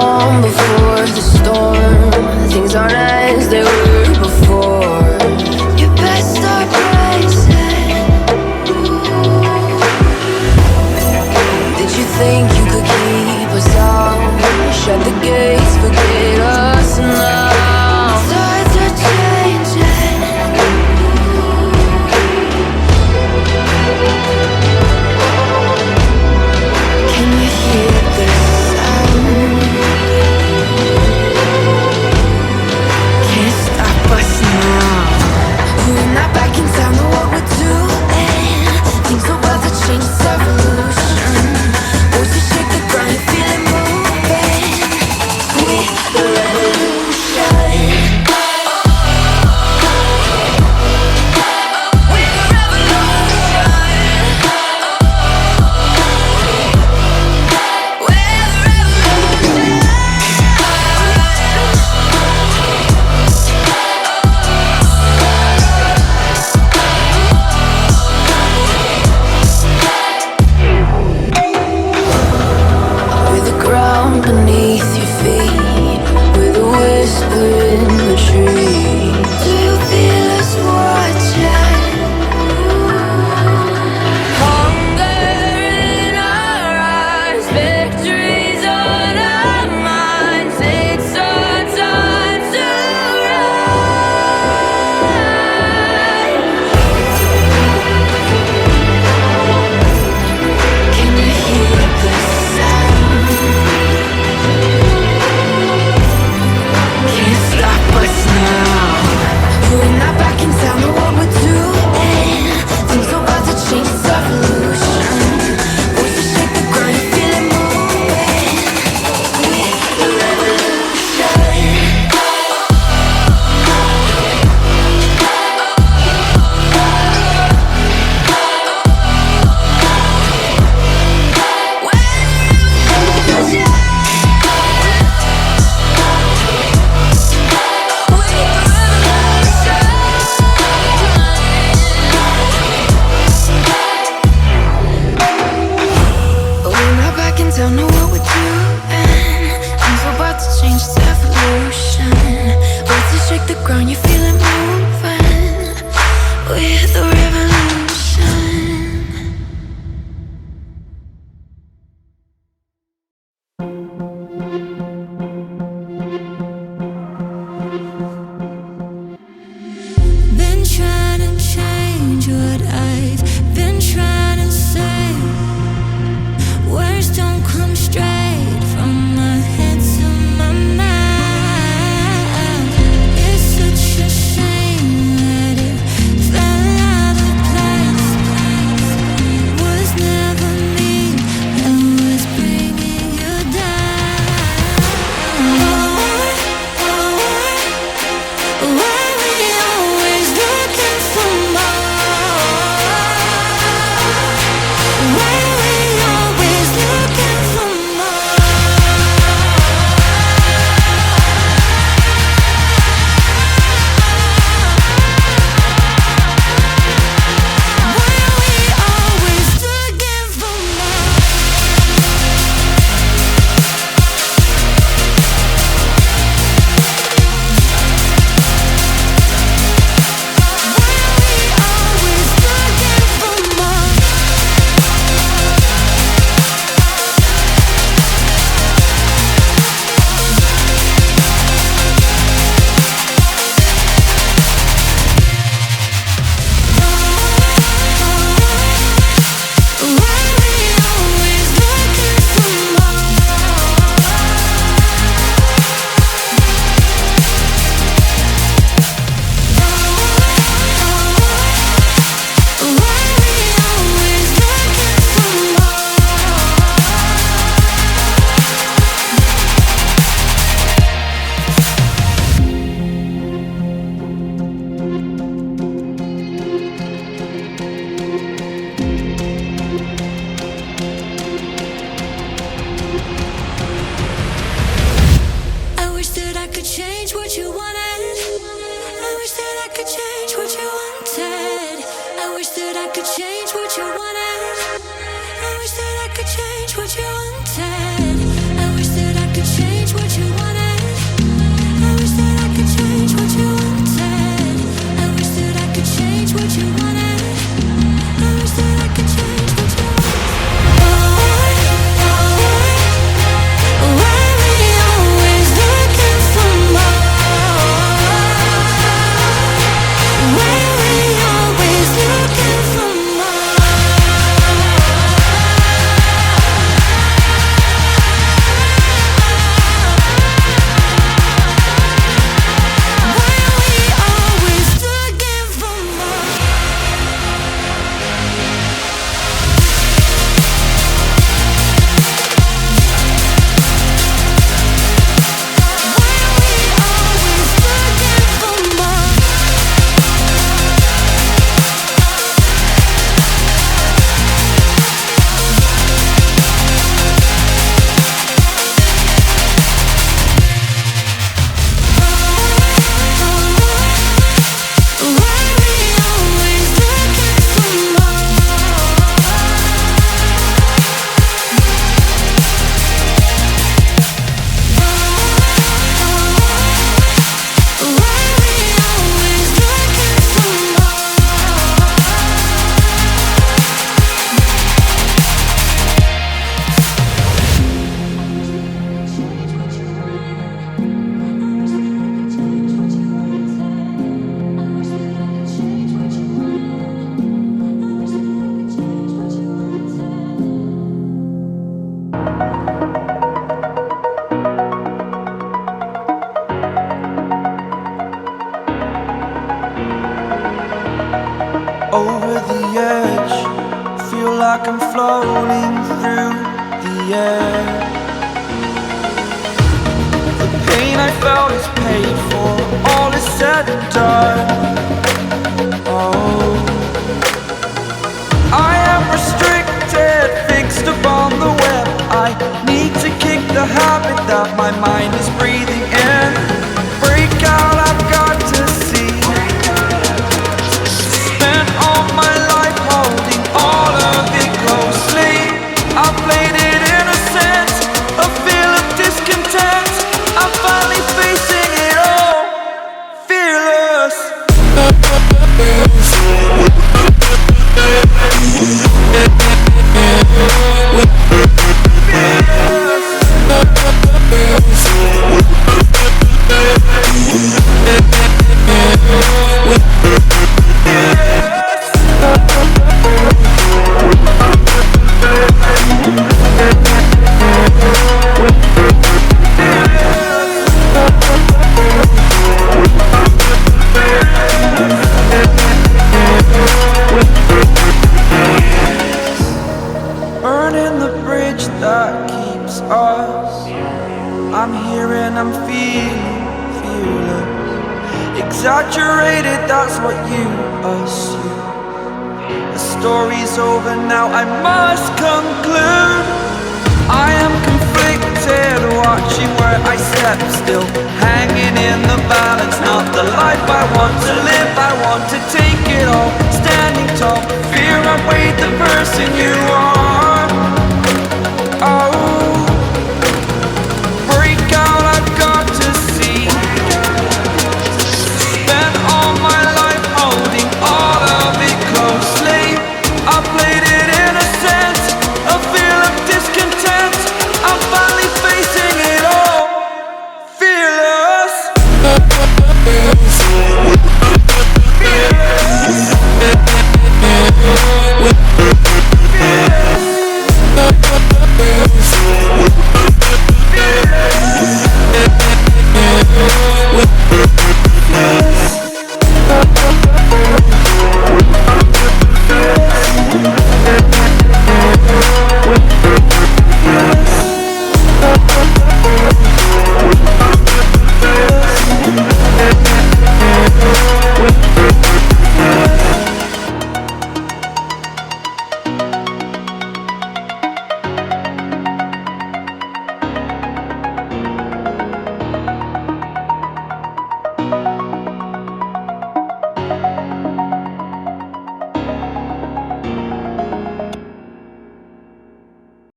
calm before the storm. Things aren't as they were before. You best start rising. Did you think you could keep us out? Shut the gates, forget us now. Tides are changing. Can you hear the sound? Can't stop us now. We're not back in town, know what we're doing. Things are about to change, it's evolution. Voices shake the ground, you feel it moving. We the revolution. Beneath your feet, with a whisper in the tree. Do you feel us watching? Hunger in our eyes, victories on our minds. It's our time to rise. Can you hear the sound? Can't stop us now. We're not back in town, know what we're doing. Things are about to change, it's evolution. Voices shake the ground, you feel it moving. We're the revolution. Don't know what we're doing. Things are about to change, it's evolution. Voices shake the ground, you feel it moving. We're the revolution. Been trying to change what I've been trying to say. Words don't come straight from my head to my mouth. It's such a shame that it fell out of place. Was never me that was bringing you down. Why we always looking for more? Why we always looking for more? Why we always looking for more? Change what you wanted. I wish that I could change what you wanted. I wish that I could change what you wanted. I wish that I could change what you wanted. I wish that I could change what like I'm floating through the air. The pain I felt is paid for, all is said and done. Oh, I am restricted, fixed upon the web. I need to kick the habit that my mind is breathing in. Break out, I've got to see. Spent all my life holding all of it closely. I played it innocent, a feel of discontent. I'm finally facing it all, fearless. Burning the bridge that keeps us. I'm here and I'm feeling fearless. Exaggerated, that's what you assume. The story's over now, I must conclude. I am conflicted, watching where I step still, hanging in the balance. Not the life I want to live, I want to take it all. Standing tall, fear I weighed the person you